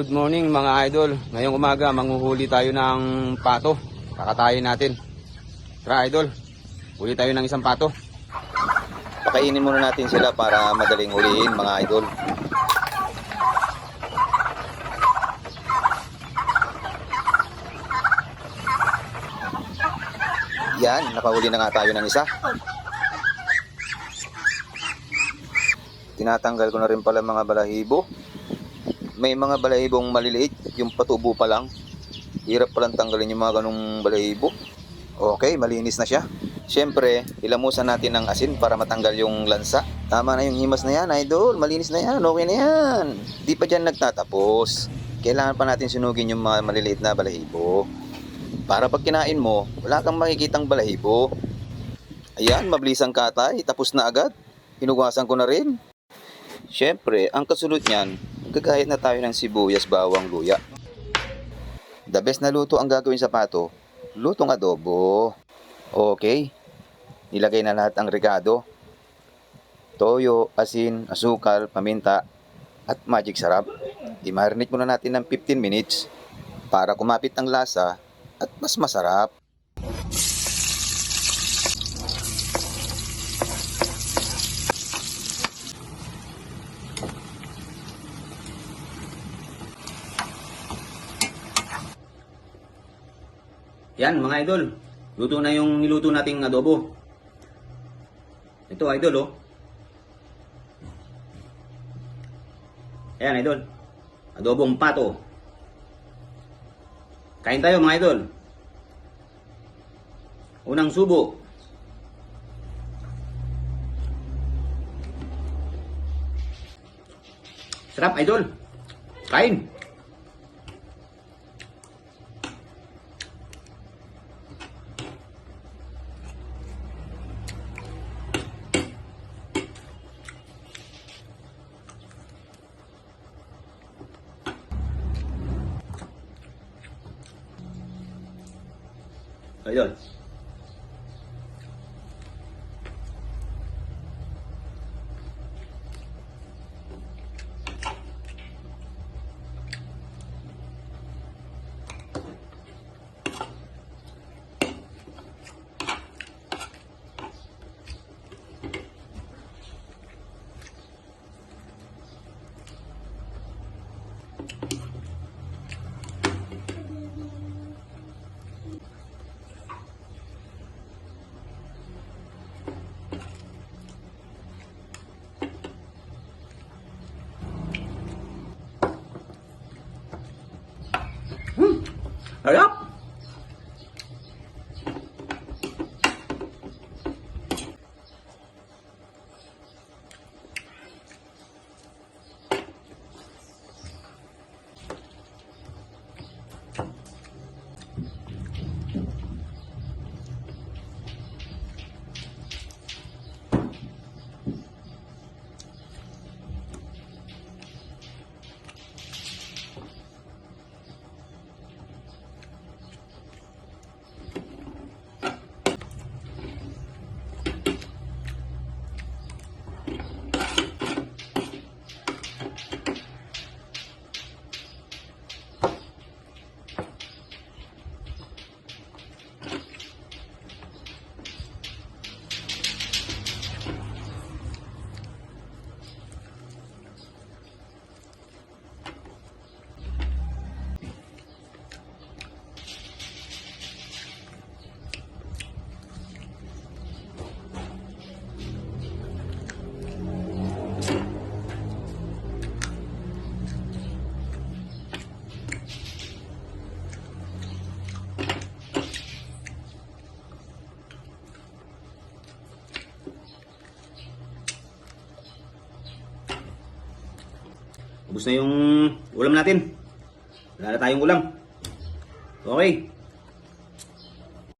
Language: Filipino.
Good morning mga idol. Ngayong umaga manghuhuli tayo ng pato. Kakatayin natin. Tara idol, huli tayo ng isang pato. Pakainin muna natin sila para madaling huliin mga idol. Yan, nakahuli na nga tayo ng isa. Tinatanggal ko na rin pala mga balahibo. May mga balahibong maliliit, yung patubo pa lang. Hirap palang tanggalin yung mga ganung balahibo. Okay, malinis na siya. Siyempre, ilamusan natin ng asin para matanggal yung lansa. Tama na yung himas na yan, idol. Malinis na yan, okay na yan. Di pa dyan nagtatapos. Kailangan pa natin sunugin yung mga maliliit na balahibo. Para pag kinain mo, wala kang makikitang balahibo. Ayan, mabilisang katay, tapos na agad. Hinugasan ko na rin. Siyempre, ang kasunod niyan, gagayat na tayo ng sibuyas, bawang, luya. The best na luto ang gagawin sa pato, lutong adobo. Okay, nilagay na lahat ang rekado. Toyo, asin, asukal, paminta, at magic sarap. I-marinate muna natin ng 15 minutes para kumapit ang lasa at mas masarap. Yan mga idol, luto na yung niluto nating adobo. Ito idol oh. Ayan idol, adobong pato. Kain tayo mga idol. Unang subo. Sarap idol. Kain. Idol. Sarap! Ubus na yung ulam natin. Wala na tayong ulam. Okay.